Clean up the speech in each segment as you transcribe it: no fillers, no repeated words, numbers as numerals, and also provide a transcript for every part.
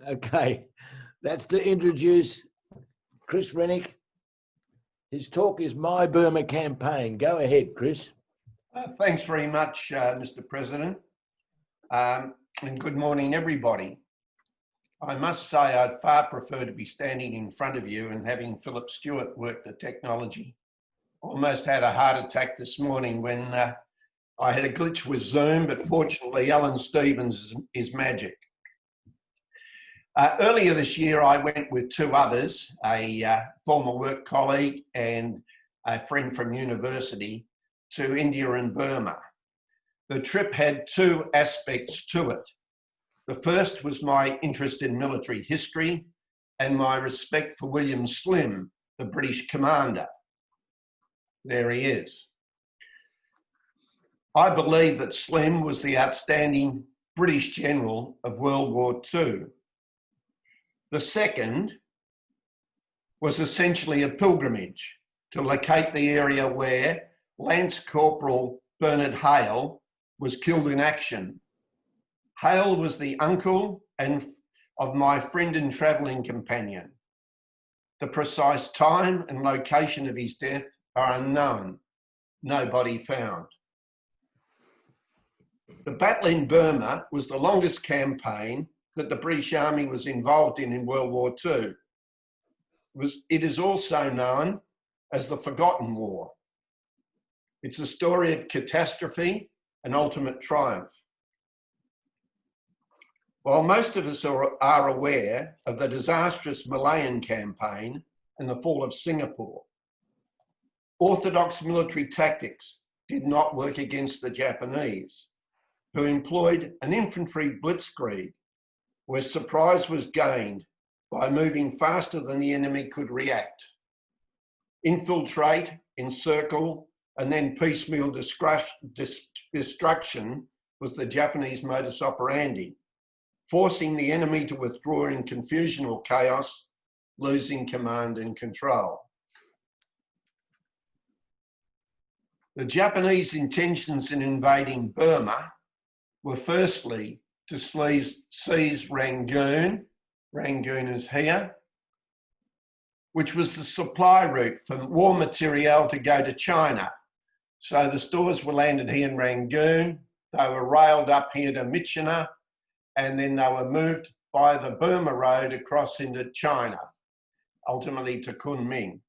Okay, that's to introduce Chris Rennick. His talk is My Burma Campaign. Go ahead, Chris. Thanks very much, Mr. President, and good morning, everybody. I must say I'd far prefer to be standing in front of you and having Philip Stewart work the technology. Almost had a heart attack this morning when I had a glitch with Zoom, but fortunately Alan Stevens is magic. Earlier this year, I went with two others, a former work colleague and a friend from university, to India and Burma. The trip had two aspects to it. The first was my interest in military history and my respect for William Slim, the British commander. There he is. I believe that Slim was the outstanding British general of World War II. The second was essentially a pilgrimage to locate the area where Lance Corporal Bernard Hale was killed in action. Hale was the uncle of my friend and travelling companion. The precise time and location of his death are unknown. Nobody found. The battle in Burma was the longest campaign that the British Army was involved in World War II. It is also known as the Forgotten War. It's a story of catastrophe and ultimate triumph. While most of us are aware of the disastrous Malayan campaign and the fall of Singapore, orthodox military tactics did not work against the Japanese, who employed an infantry blitzkrieg where surprise was gained by moving faster than the enemy could react. Infiltrate, encircle, and then piecemeal destruction was the Japanese modus operandi, forcing the enemy to withdraw in confusion or chaos, losing command and control. The Japanese intentions in invading Burma were firstly to seize Rangoon is here, which was the supply route for war material to go to China. So the stores were landed here in Rangoon, they were railed up here to Myitkyina, and then they were moved by the Burma Road across into China, ultimately to Kunming.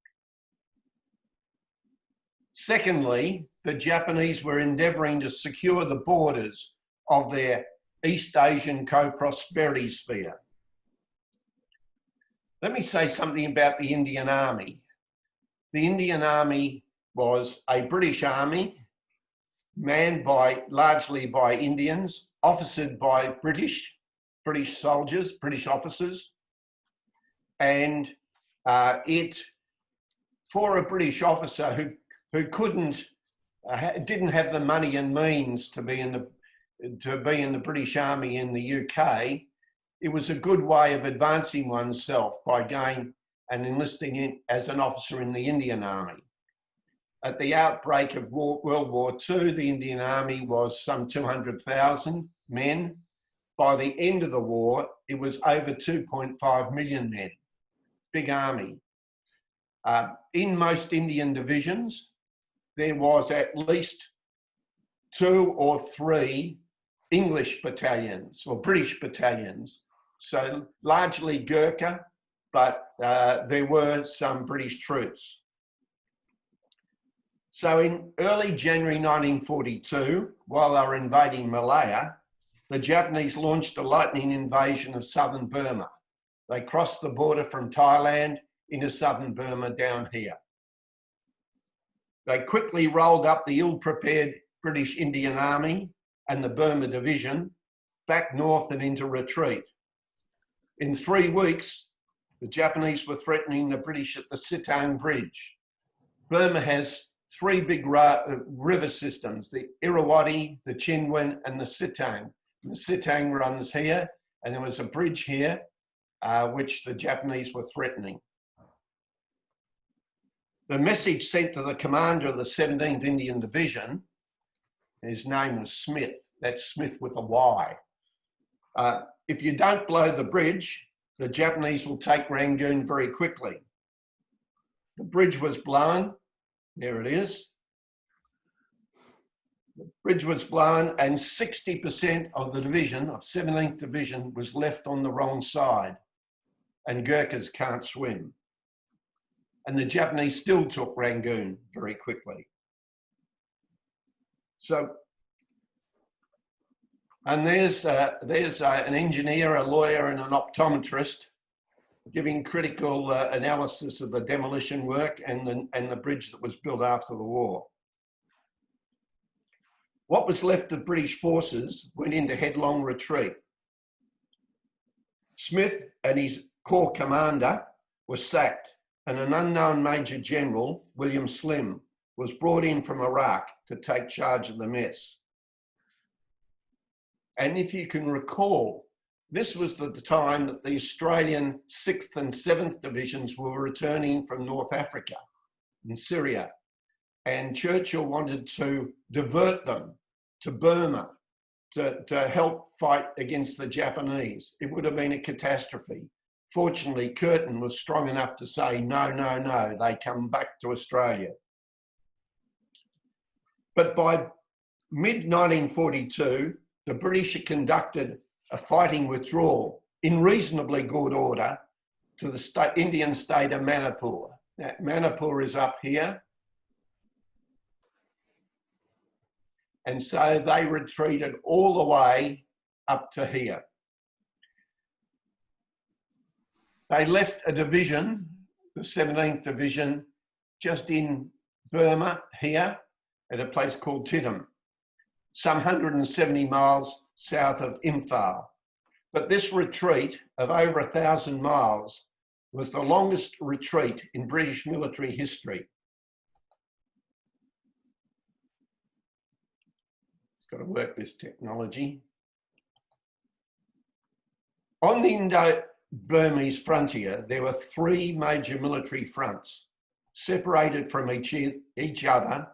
Secondly, the Japanese were endeavouring to secure the borders of their East Asian co-prosperity sphere. Let me say something about the Indian Army. The Indian Army was a British army manned largely by Indians, officered by British soldiers, British officers, and for a British officer who didn't have the money and means to be in the British Army in the UK, it was a good way of advancing oneself by going and enlisting in as an officer in the Indian Army. At the outbreak of World War II, the Indian Army was some 200,000 men. By the end of the war, it was over 2.5 million men. Big army. In most Indian divisions, there was at least 2 or 3 English battalions or British battalions. So largely Gurkha, but there were some British troops. So in early January 1942, while they were invading Malaya, the Japanese launched a lightning invasion of southern Burma. They crossed the border from Thailand into southern Burma down here. They quickly rolled up the ill-prepared British Indian Army and the Burma Division back north and into retreat. In 3 weeks, the Japanese were threatening the British at the Sittang Bridge. Burma has 3 big river systems, the Irrawaddy, the Chinwan, and the Sittang. And the Sittang runs here, and there was a bridge here, which the Japanese were threatening. The message sent to the commander of the 17th Indian Division, his name was Smith, that's Smith with a Y. If you don't blow the bridge, the Japanese will take Rangoon very quickly. The bridge was blown. There it is. The bridge was blown and 60% of the division, of 17th Division, was left on the wrong side, and Gurkhas can't swim. And the Japanese still took Rangoon very quickly. So, and there's an engineer, a lawyer, and an optometrist giving critical analysis of the demolition work and the bridge that was built after the war. What was left of British forces went into headlong retreat. Smith and his corps commander were sacked, and an unknown Major General, William Slim, was brought in from Iraq to take charge of the mess. And if you can recall, this was the time that the Australian 6th and 7th Divisions were returning from North Africa and Syria. And Churchill wanted to divert them to Burma to help fight against the Japanese. It would have been a catastrophe. Fortunately, Curtin was strong enough to say, no, no, no, they come back to Australia. But by mid-1942, the British had conducted a fighting withdrawal in reasonably good order to the Indian state of Manipur. Now, Manipur is up here. And so they retreated all the way up to here. They left a division, the 17th Division, just in Burma here at a place called Tidham, some 170 miles south of Imphal. But this retreat of over 1,000 miles was the longest retreat in British military history. Got to work this technology. On the Indo-Burmese frontier, there were 3 major military fronts, separated from each other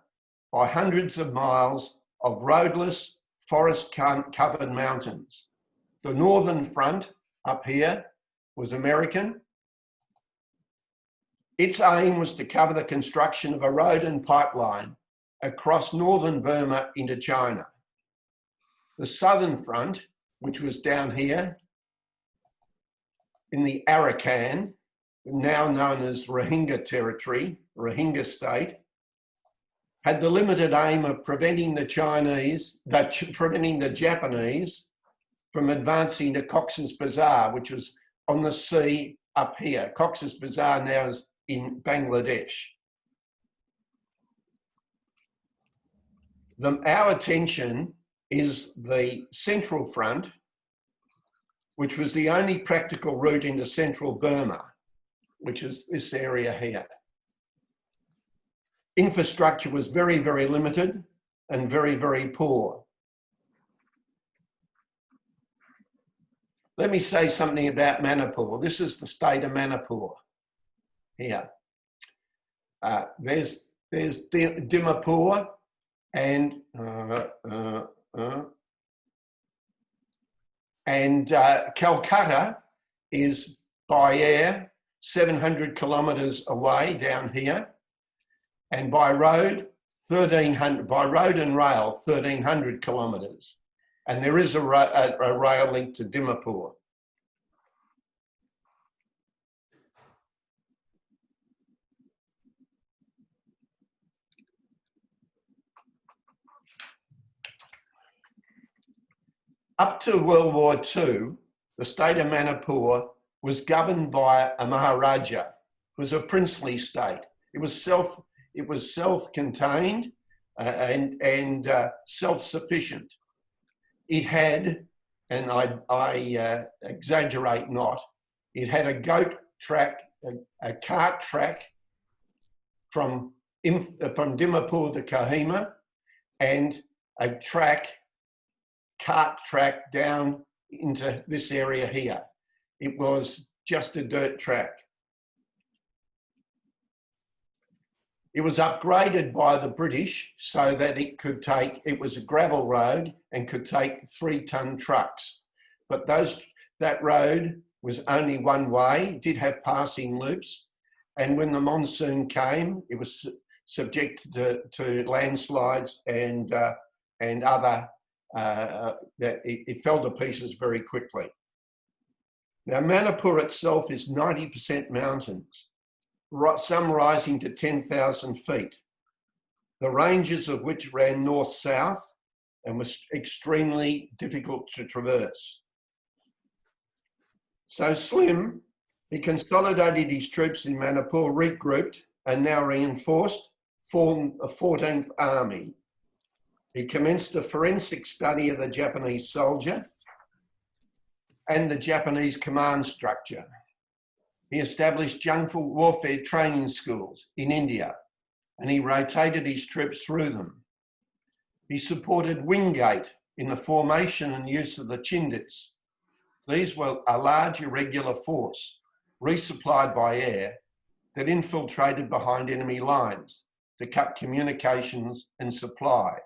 by hundreds of miles of roadless, forest-covered mountains. The northern front, up here, was American. Its aim was to cover the construction of a road and pipeline across northern Burma into China. The southern front, which was down here in the Arakan, now known as Rohingya territory, Rohingya state, had the limited aim of preventing the Japanese from advancing to Cox's Bazar, which was on the sea up here. Cox's Bazar now is in Bangladesh. Our attention is the Central Front, which was the only practical route into central Burma, which is this area here. Infrastructure was very, very limited and very, very poor. Let me say something about Manipur. This is the state of Manipur here. There's Dimapur and Calcutta is by air 700 kilometres away down here, and by road 1,300. By road and rail 1,300 kilometres, and there is a rail link to Dimapur. Up to World War II, the state of Manipur was governed by a Maharaja. It was a princely state. It was self-contained and self-sufficient. It had, and I exaggerate not, it had a goat track, a cart track from Dimapur to Kohima, and a cart track down into this area here. It was just a dirt track. It was upgraded by the British so that it was a gravel road and could take 3-ton trucks. but that road was only one way, did have passing loops, and when the monsoon came, it was subject to landslides and other, it fell to pieces very quickly. Now, Manipur itself is 90% mountains, some rising to 10,000 feet, the ranges of which ran north-south and was extremely difficult to traverse. So Slim, he consolidated his troops in Manipur, regrouped and now reinforced, formed a 14th Army. He commenced a forensic study of the Japanese soldier and the Japanese command structure. He established jungle warfare training schools in India, and he rotated his troops through them. He supported Wingate in the formation and use of the Chindits. These were a large irregular force, resupplied by air, that infiltrated behind enemy lines to cut communications and supply.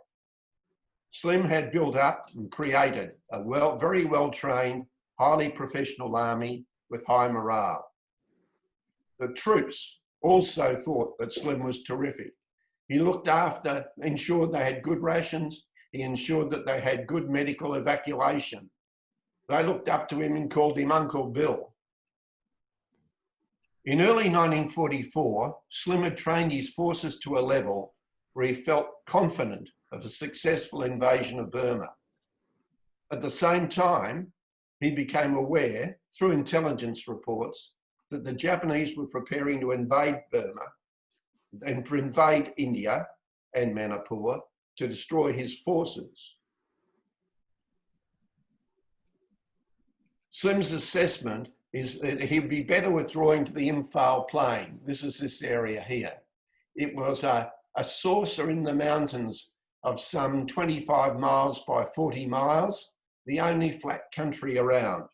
Slim had built up and created a very well-trained, highly professional army with high morale. The troops also thought that Slim was terrific. He looked after, ensured they had good rations. He ensured that they had good medical evacuation. They looked up to him and called him Uncle Bill. In early 1944, Slim had trained his forces to a level where he felt confident of a successful invasion of Burma. At the same time, he became aware, through intelligence reports, that the Japanese were preparing to invade Burma and to invade India and Manipur to destroy his forces. Slim's assessment is that he'd be better withdrawing to the Imphal Plain. This is this area here. It was a saucer in the mountains of some 25 miles by 40 miles, the only flat country around.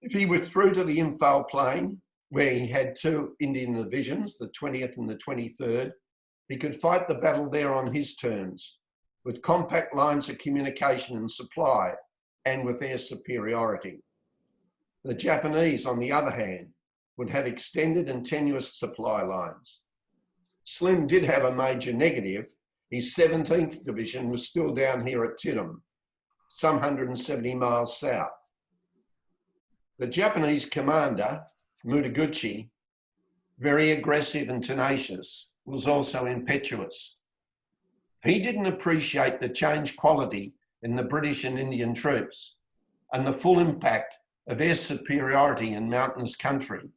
If he withdrew to the Imphal Plain, where he had two Indian divisions, the 20th and the 23rd, he could fight the battle there on his terms, with compact lines of communication and supply, and with air superiority. The Japanese, on the other hand, would have extended and tenuous supply lines. Slim did have a major negative. His 17th Division was still down here at Tidum, some 170 miles south. The Japanese commander, Mutaguchi, very aggressive and tenacious, was also impetuous. He didn't appreciate the changed quality in the British and Indian troops and the full impact of air superiority in mountainous country.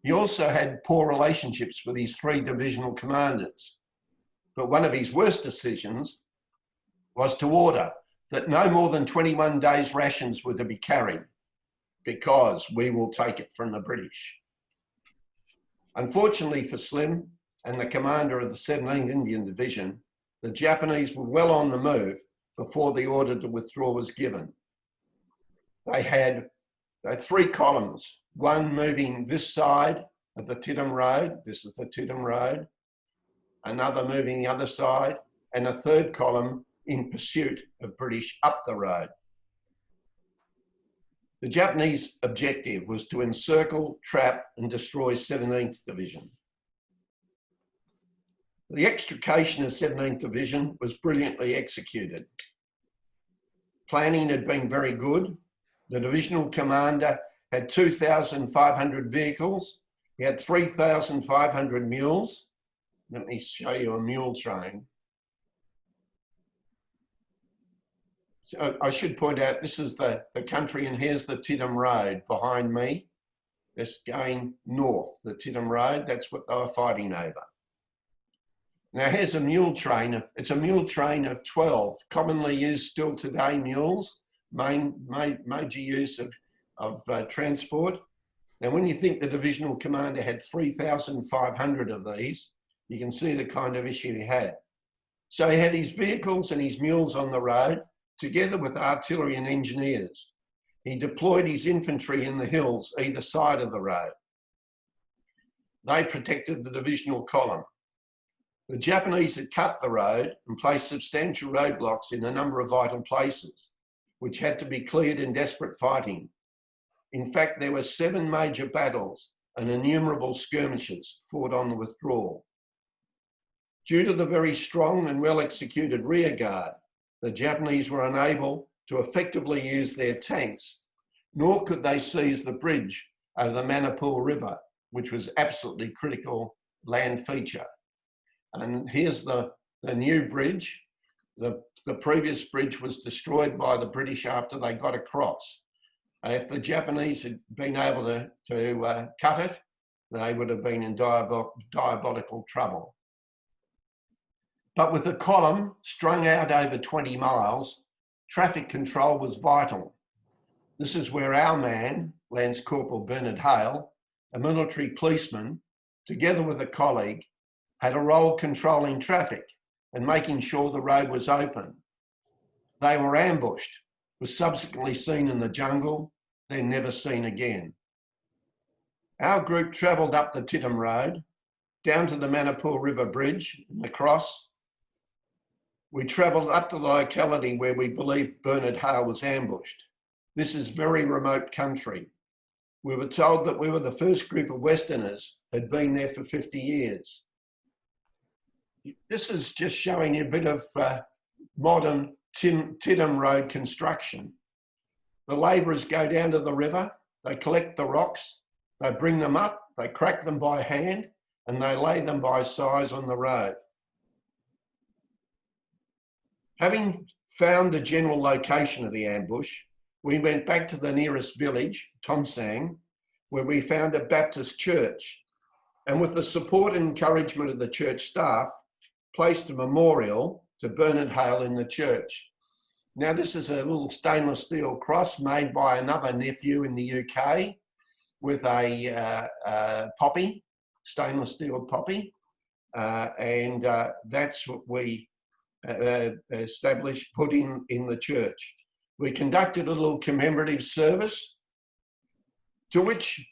He also had poor relationships with his three divisional commanders. But one of his worst decisions was to order that no more than 21 days' rations were to be carried, because we will take it from the British. Unfortunately for Slim and the commander of the 17th Indian Division, the Japanese were well on the move before the order to withdraw was given. They had three columns, one moving this side of the Tidum Road, this is the Tidum Road, another moving the other side, and a third column in pursuit of British up the road. The Japanese objective was to encircle, trap, and destroy 17th Division. The extrication of 17th Division was brilliantly executed. Planning had been very good. The divisional commander had 2,500 vehicles. He had 3,500 mules. Let me show you a mule train. So I should point out, this is the country, and here's the Tidum Road behind me. That's going north, the Tidum Road. That's what they were fighting over. Now here's a mule train. It's a mule train of 12, commonly used still today, mules, major use of transport. Now when you think the divisional commander had 3,500 of these, you can see the kind of issue he had. So he had his vehicles and his mules on the road, together with artillery and engineers. He deployed his infantry in the hills either side of the road. They protected the divisional column. The Japanese had cut the road and placed substantial roadblocks in a number of vital places, which had to be cleared in desperate fighting. In fact, there were 7 major battles and innumerable skirmishes fought on the withdrawal. Due to the very strong and well-executed rearguard, the Japanese were unable to effectively use their tanks, nor could they seize the bridge over the Manipur River, which was absolutely critical land feature. And here's the new bridge. The previous bridge was destroyed by the British after they got across. If the Japanese had been able to cut it, they would have been in diabolical trouble. But with the column strung out over 20 miles, traffic control was vital. This is where our man, Lance Corporal Bernard Hale, a military policeman, together with a colleague, had a role controlling traffic and making sure the road was open. They were ambushed, was subsequently seen in the jungle, then never seen again. Our group travelled up the Titum Road, down to the Manipur River Bridge and across. We travelled up to the locality where we believed Bernard Hale was ambushed. This is very remote country. We were told that we were the first group of Westerners who had been there for 50 years. This is just showing you a bit of modern Titum Road construction. The labourers go down to the river, they collect the rocks, they bring them up, they crack them by hand, and they lay them by size on the road. Having found the general location of the ambush, we went back to the nearest village, Tonsang, where we found a Baptist church, and with the support and encouragement of the church staff, placed a memorial to Bernard Hale in the church. Now, this is a little stainless steel cross made by another nephew in the UK with a poppy, stainless steel poppy, and that's what we established, put in the church. We conducted a little commemorative service to which,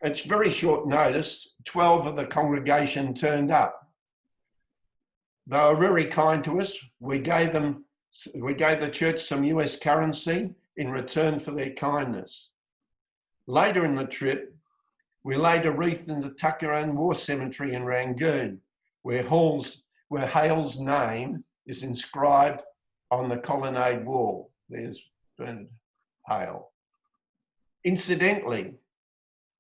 at very short notice, 12 of the congregation turned up. They were very kind to us. We gave the church some US currency in return for their kindness. Later in the trip, we laid a wreath in the Tuckaran War Cemetery in Rangoon, where Hale's name is inscribed on the colonnade wall. There's Bernard Hale. Incidentally,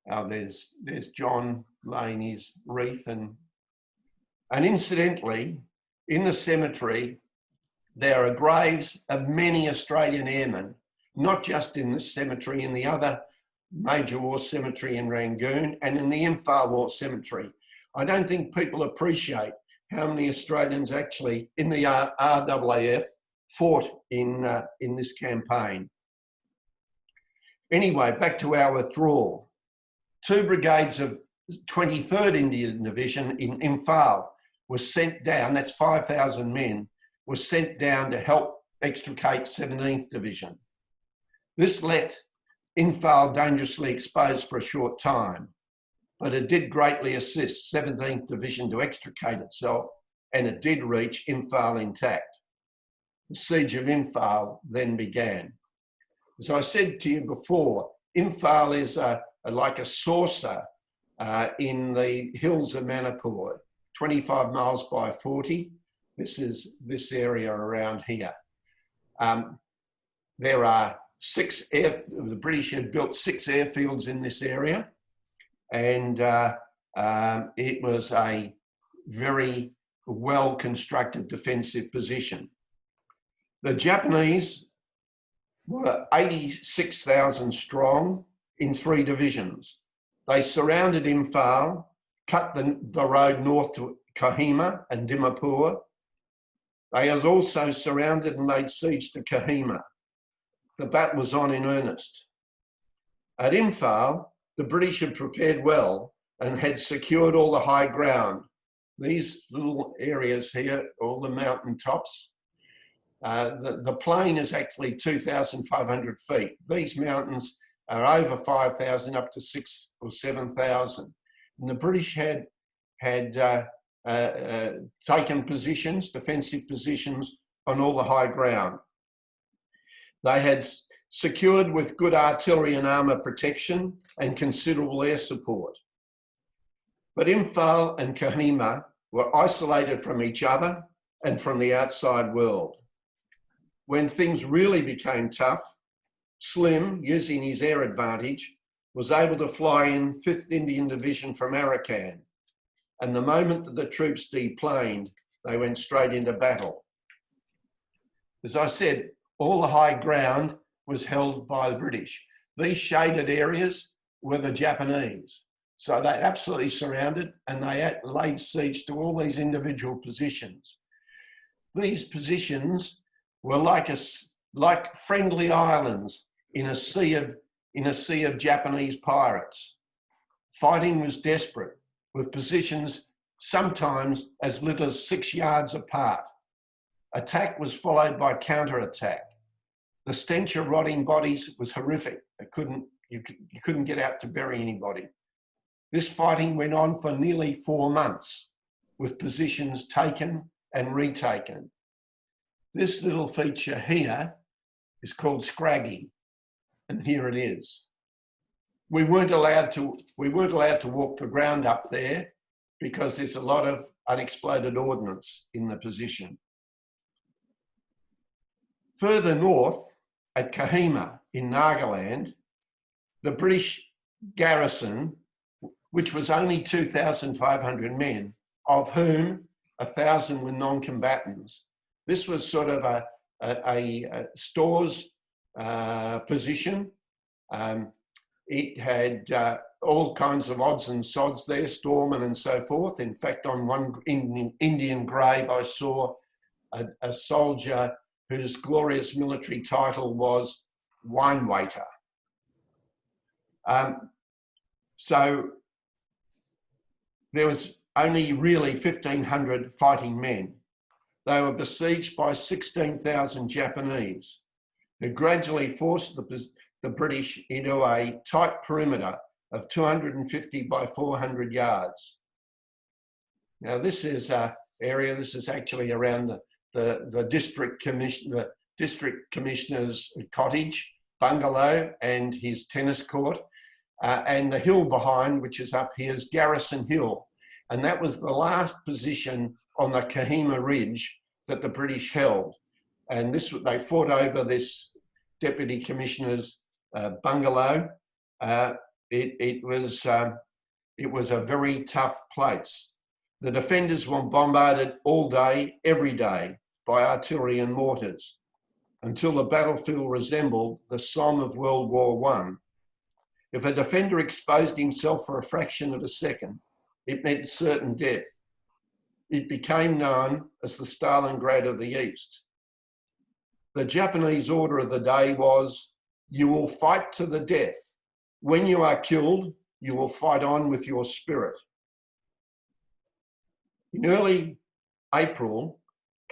there's John laying his wreath, and incidentally, in the cemetery, there are graves of many Australian airmen, not just in this cemetery, in the other major war cemetery in Rangoon and in the Imphal War Cemetery. I don't think people appreciate how many Australians actually in the RAAF fought in this campaign. Anyway, back to our withdrawal. 2 brigades of 23rd Indian Division in Imphal were sent down, that's 5,000 men, were sent down to help extricate 17th Division. This left Imphal dangerously exposed for a short time, but it did greatly assist 17th Division to extricate itself, and it did reach Imphal intact. The siege of Imphal then began. As I said to you before, Imphal is like a saucer in the hills of Manipur, 25 miles by 40. This is this area around here. There are the British had built 6 airfields in this area, and it was a very well-constructed defensive position. The Japanese were 86,000 strong in 3 divisions. They surrounded Imphal, cut the road north to Kohima and Dimapur. They has also surrounded and laid siege to Kohima. The battle was on in earnest. At Imphal, the British had prepared well and had secured all the high ground. These little areas here, all the mountain tops, the plain is actually 2,500 feet. These mountains are over 5,000 up to 6,000 or 7,000. And the British had taken positions, defensive positions on all the high ground. They had secured with good artillery and armour protection and considerable air support. But Imphal and Kohima were isolated from each other and from the outside world. When things really became tough, Slim, using his air advantage, was able to fly in 5th Indian Division from Arakan. And the moment that the troops deplaned, they went straight into battle. As I said, all the high ground was held by the British. These shaded areas were the Japanese. So they absolutely surrounded and they laid siege to all these individual positions. These positions were like friendly islands in a sea of Japanese pirates. Fighting was desperate, with positions sometimes as little as 6 yards apart. Attack was followed by counterattack. The stench of rotting bodies was horrific. You couldn't get out to bury anybody. This fighting went on for nearly 4 months, with positions taken and retaken. This little feature here is called Scraggy, and here it is. We weren't allowed to walk the ground up there because there's a lot of unexploded ordnance in the position. Further north, at Kohima in Nagaland, the British garrison, which was only 2,500 men, of whom 1,000 were non-combatants. This was sort of a stores position. It had all kinds of odds and sods there, storemen and so forth. In fact, on one Indian grave, I saw a soldier whose glorious military title was wine waiter. So there was only really 1,500 fighting men. They were besieged by 16,000 Japanese, who gradually forced the British into a tight perimeter of 250 by 400 yards. Now this is an area, this is actually around the district commissioner's cottage, bungalow, and his tennis court. And the hill behind, which is up here, is Garrison Hill. And that was the last position on the Kohima Ridge that the British held. And they fought over this deputy commissioner's bungalow. It was a very tough place. The defenders were bombarded all day, every day, by artillery and mortars, until the battlefield resembled the Somme of World War I. If a defender exposed himself for a fraction of a second, it meant certain death. It became known as the Stalingrad of the East. The Japanese order of the day was, you will fight to the death. When you are killed, you will fight on with your spirit. In early April,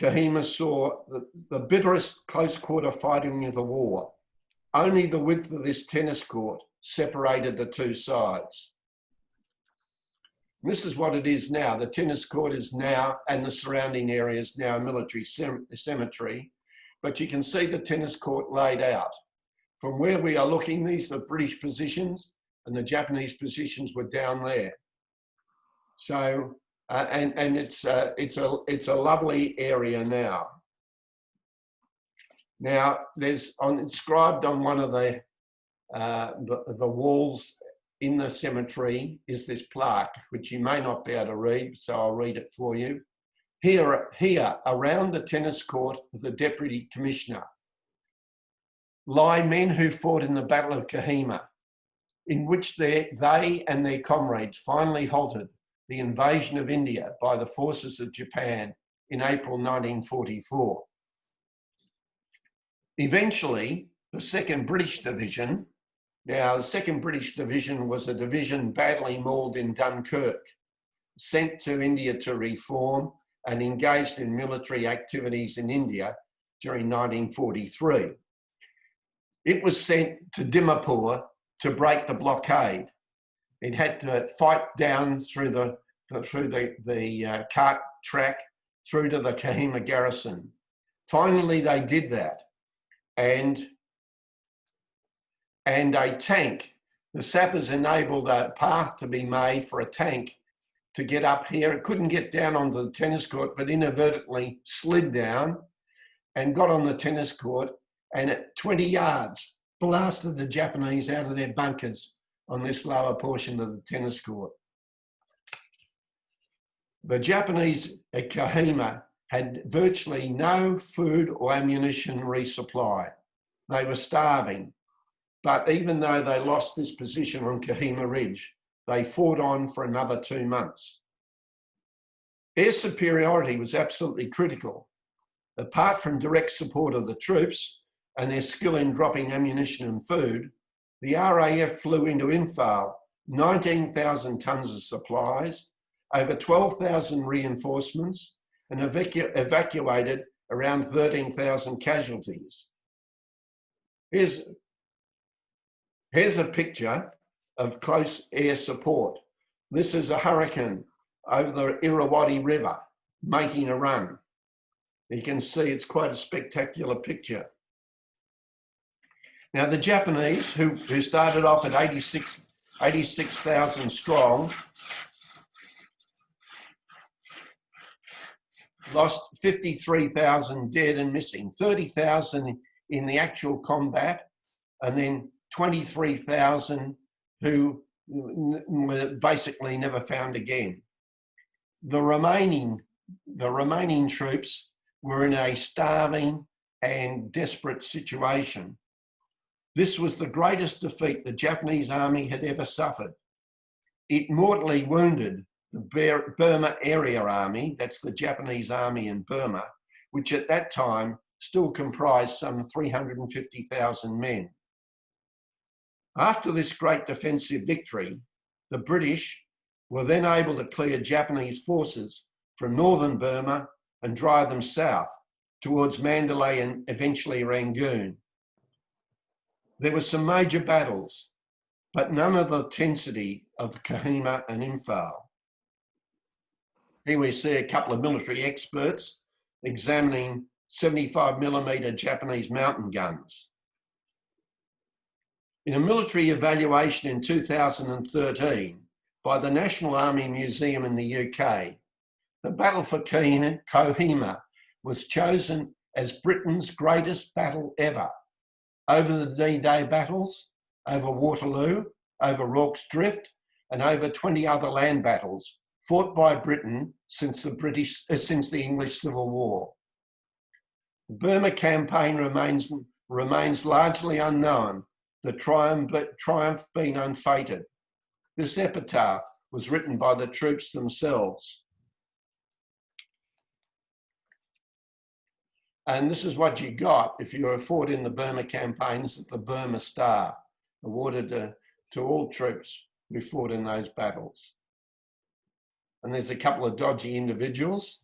Kohima saw the bitterest close quarter fighting of the war. Only the width of this tennis court separated the two sides. And this is what it is now. The tennis court is now, and the surrounding area is now a military cemetery, but you can see the tennis court laid out. From where we are looking, these are the British positions, and the Japanese positions were down there. So, and it's a lovely area now. Now, there's inscribed on one of the walls in the cemetery is this plaque, which you may not be able to read, so I'll read it for you. Here, around the tennis court of the Deputy Commissioner, lie men who fought in the Battle of Kohima, in which they and their comrades finally halted the invasion of India by the forces of Japan in April 1944. Eventually, the 2nd British Division, now the 2nd British Division was a division badly mauled in Dunkirk, sent to India to reform and engaged in military activities in India during 1943. It was sent to Dimapur to break the blockade. It had to fight down through the cart track through to the Kohima garrison. Finally, they did that. And and a tank. The sappers enabled a path to be made for a tank to get up here. It couldn't get down onto the tennis court, but inadvertently slid down and got on the tennis court, and at 20 yards, blasted the Japanese out of their bunkers on this lower portion of the tennis court. The Japanese at Kohima had virtually no food or ammunition resupply. They were starving. But even though they lost this position on Kohima Ridge, they fought on for another 2 months. Air superiority was absolutely critical. Apart from direct support of the troops and their skill in dropping ammunition and food, the RAF flew into Imphal 19,000 tonnes of supplies, over 12,000 reinforcements, and evacuated around 13,000 casualties. Here's a picture of close air support. This is a hurricane over the Irrawaddy River making a run. You can see it's quite a spectacular picture. Now the Japanese, who started off at 86,000 strong, lost 53,000 dead and missing, 30,000 in the actual combat, and then 23,000 who were basically never found again. The remaining troops were in a starving and desperate situation. This was the greatest defeat the Japanese army had ever suffered. It mortally wounded the Burma Area Army, that's the Japanese army in Burma, which at that time still comprised some 350,000 men. After this great defensive victory, the British were then able to clear Japanese forces from northern Burma and drive them south towards Mandalay and eventually Rangoon. There were some major battles, but none of the intensity of Kohima and Imphal. Here we see a couple of military experts examining 75mm Japanese mountain guns. In a military evaluation in 2013 by the National Army Museum in the UK, the Battle for Kohima was chosen as Britain's greatest battle ever, over the D-Day battles, over Waterloo, over Rorke's Drift, and over 20 other land battles fought by Britain since the English Civil War. The Burma campaign remains largely unknown, the triumph being unfated. This epitaph was written by the troops themselves. And this is what you got if you were fought in the Burma campaign. This is the Burma Star, awarded to all troops who fought in those battles. And there's a couple of dodgy individuals.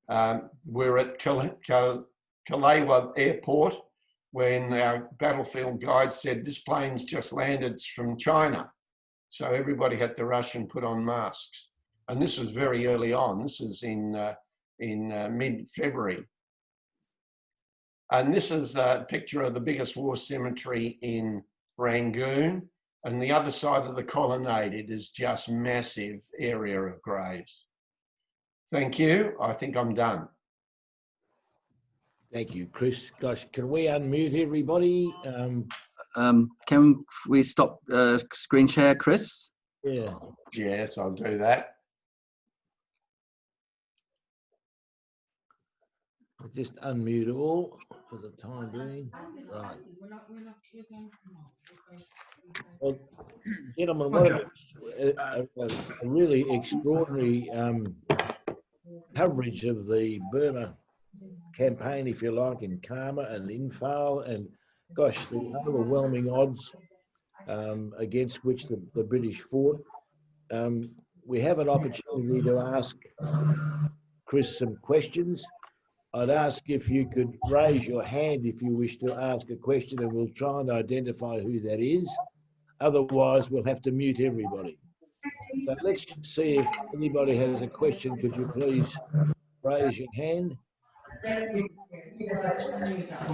We're at Kalawa Airport when our battlefield guide said, this plane's just landed from China. So everybody had to rush and put on masks. And this was very early on. This is in mid-February. And this is a picture of the biggest war cemetery in Rangoon. And the other side of the colonnade, it is just massive area of graves. Thank you. I think I'm done. Thank you, Chris. Gosh, can we unmute everybody? Can we stop screen share, Chris? Yeah. Yes, I'll do that. I'll just unmute all for the time being. Right. Well, gentlemen, what a really extraordinary coverage of the Burma campaign, if you like, in Kama and Imphal, and gosh, the overwhelming odds against which the British fought. We have an opportunity to ask Chris some questions. I'd ask if you could raise your hand if you wish to ask a question, and we'll try and identify who that is. Otherwise, we'll have to mute everybody. So let's see if anybody has a question. Could you please raise your hand? What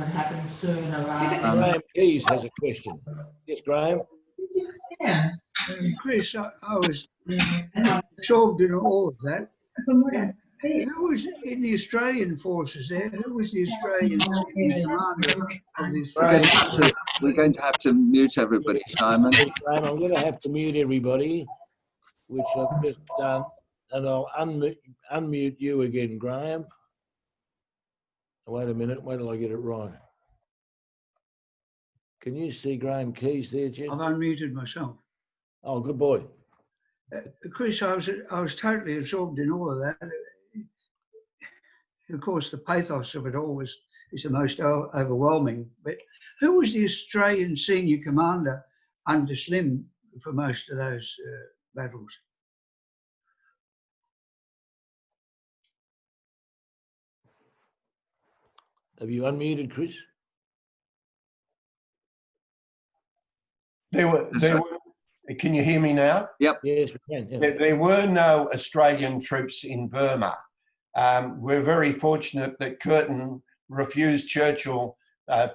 happens sooner rather Graham Keys has a question. Yes, Graham? than. Chris, I was absorbed in all of that. Who was in the Australian forces there? Who was the Australian commander of the Australian? We're going to have to mute everybody, Simon. Graham, I'm going to have to mute everybody, which I've just done, and I'll unmute you again, Graham. Wait a minute, wait till I get it right. Can you see Graham Keys there, Jim? I've unmuted myself. Oh, good boy. Chris, I was totally absorbed in all of that. Of course, the pathos of it all is the most overwhelming. But who was the Australian senior commander under Slim for most of those battles? Have you unmuted, Chris? Can you hear me now? Yes, we can. Yeah. There were no Australian troops in Burma. We're very fortunate that Curtin refused Churchill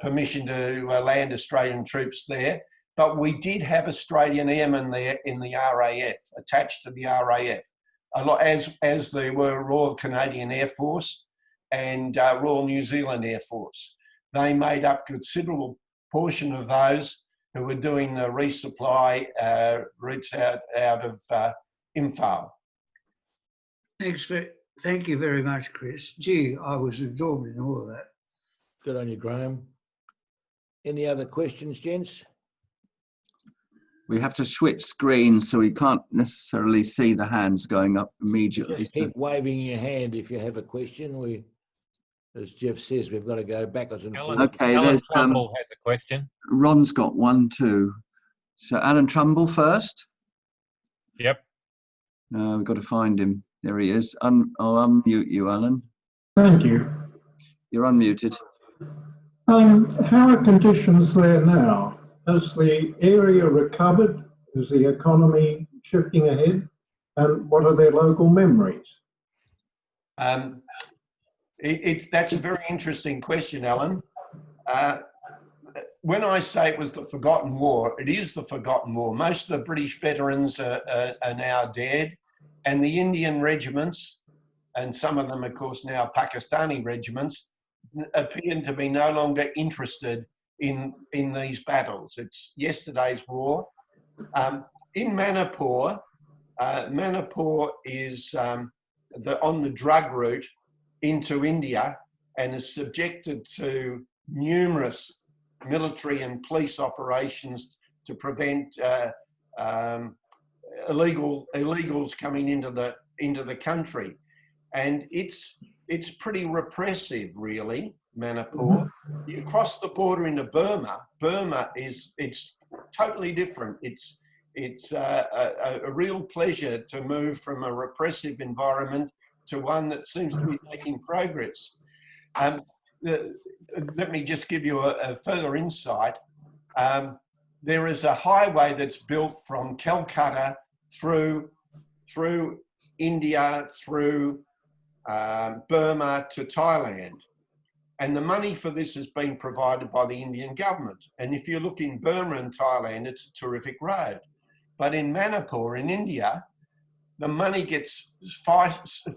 permission to land Australian troops there, but we did have Australian airmen there in the RAF, attached to the RAF, a lot, as there were Royal Canadian Air Force and Royal New Zealand Air Force. They made up a considerable portion of those who were doing the resupply routes out of Imphal. Thank you very much, Chris. Gee, I was absorbed in all of that. Good on you, Graham. Any other questions, gents? We have to switch screens, so we can't necessarily see the hands going up immediately. Just keep waving your hand if you have a question. As Jeff says, we've got to go backwards and forwards. Okay, Alan there's Trumbull has a question. Ron's got one too. So Alan Trumbull first. Yep. We've got to find him. There he is. I'll unmute you, Alan. Thank you. You're unmuted. How are conditions there now? Has the area recovered? Is the economy shifting ahead? And what are their local memories? That's a very interesting question, Alan. When I say it was the forgotten war, it is the forgotten war. Most of the British veterans are now dead, and the Indian regiments, and some of them, of course, now Pakistani regiments, appear to be no longer interested in these battles. It's yesterday's war. In Manipur, Manipur is on the drug route into India and is subjected to numerous military and police operations to prevent illegals coming into the country, and it's pretty repressive, really. Manipur. You cross the border into Burma. Burma it's totally different. It's a real pleasure to move from a repressive environment to one that seems to be making progress. Let me just give you a further insight. There is a highway that's built from Calcutta through India, through Burma to Thailand. And the money for this has been provided by the Indian government. And if you look in Burma and Thailand, it's a terrific road. But in Manipur, in India, the money gets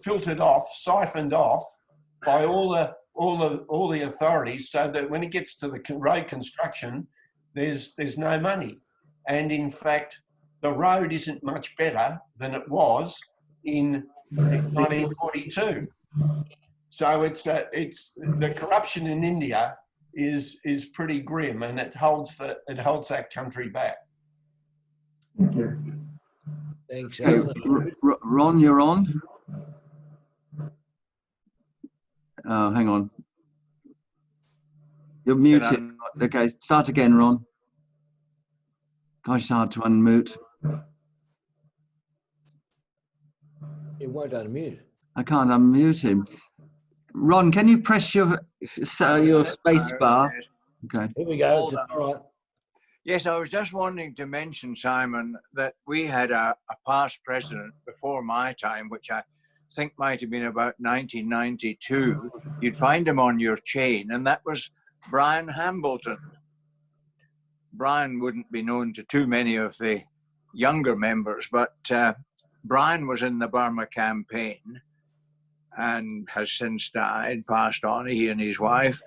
filtered off, siphoned off by all the authorities, so that when it gets to the road construction, there's no money. And in fact, the road isn't much better than it was in 1942. So it's the corruption in India is pretty grim, and it holds that country back. Thank you. Thanks, Okay, Alan. Ron, you're on. Oh, hang on. You're muted. Okay, start again, Ron. Gosh, it's hard to unmute. It won't unmute. I can't unmute him. Ron, can you press your space bar? Okay. Here we go. All right. Yes, I was just wanting to mention, Simon, that we had a past president before my time, which think might have been about 1992, you'd find him on your chain, and that was Brian Hambleton. Brian wouldn't be known to too many of the younger members, but Brian was in the Burma campaign and has since died, passed on, he and his wife.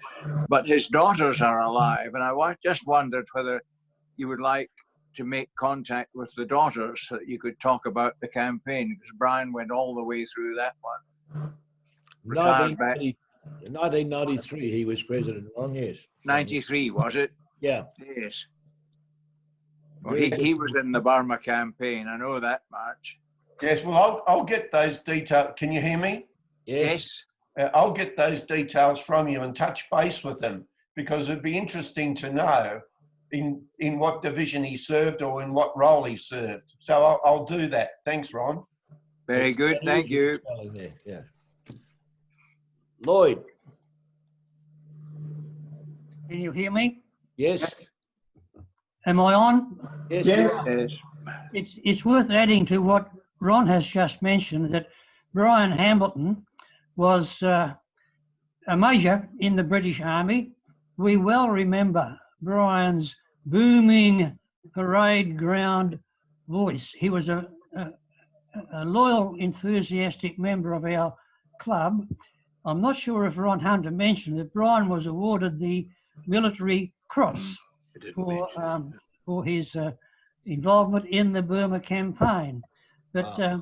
But his daughters are alive, and I just wondered whether you would like to make contact with the daughters so that you could talk about the campaign, because Brian went all the way through that one. Retired back 1993, he was president, Ron, yes. 93, was it? Yeah. Yes. Well, he was in the Burma campaign, I know that much. Yes, well, I'll get those details. Can you hear me? Yes. I'll get those details from you and touch base with him, because it'd be interesting to know in what division he served or in what role he served. So I'll do that. Thanks, Ron. Very good, thank you. Yeah. Lloyd. Can you hear me? Yes. Am I on? Yes. Yes. It's worth adding to what Ron has just mentioned that Brian Hambleton was a major in the British Army. We well remember Brian's booming parade ground voice. He was a loyal, enthusiastic member of our club. I'm not sure if Ron Hunter mentioned that Brian was awarded the Military Cross for his involvement in the Burma campaign. But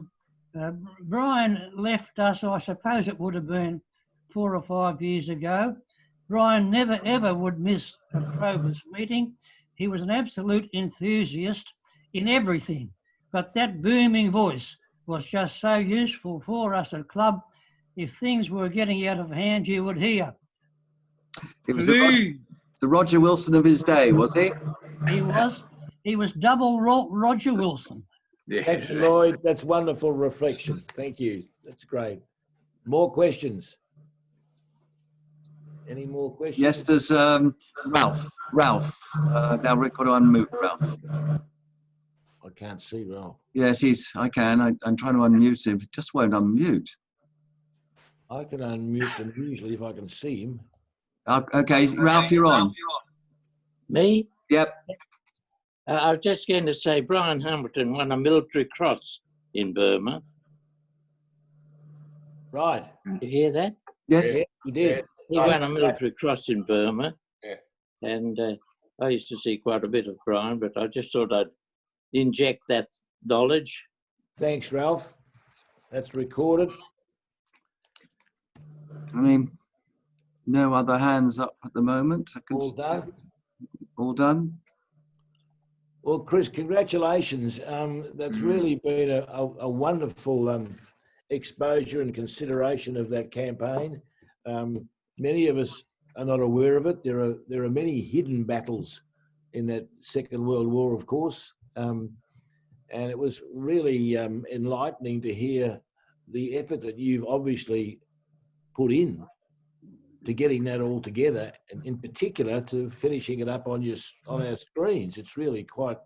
Brian left us, I suppose it would have been 4 or 5 years ago. Brian never ever would miss a Probus meeting. He was an absolute enthusiast in everything. But that booming voice was just so useful for us at club. If things were getting out of hand, you would hear. It was the Roger Wilson of his day, was he? He was double Roger Wilson. Thank you, Lloyd. That's wonderful reflection. Thank you. That's great. More questions? Any more questions? Yes, there's Ralph. Ralph. Now, Rick, got to unmute Ralph. I can't see Ralph. Yes, I can. I'm trying to unmute him. It just won't unmute. I can unmute him usually if I can see him. Okay, Ralph, you're on. Me? Yep. I was just going to say Brian Hamilton won a Military Cross in Burma. Right. Did you hear that? Yes. Yeah, he did. Yes. He won a Military Cross in Burma. Yeah. And I used to see quite a bit of Brian, but I just thought I'd inject that knowledge. Thanks, Ralph. That's recorded. I mean, no other hands up at the moment. All done. All done. Well, Chris, congratulations. That's really been a wonderful exposure and consideration of that campaign. Many of us are not aware of it. There are many hidden battles in that Second World War, of course. And it was really enlightening to hear the effort that you've obviously put in to getting that all together, and in particular to finishing it up on our screens. It's really quite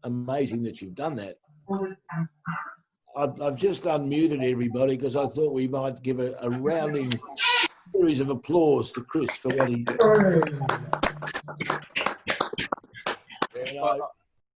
amazing that you've done that. I've just unmuted everybody because I thought we might give a rounding series of applause to Chris for what he did.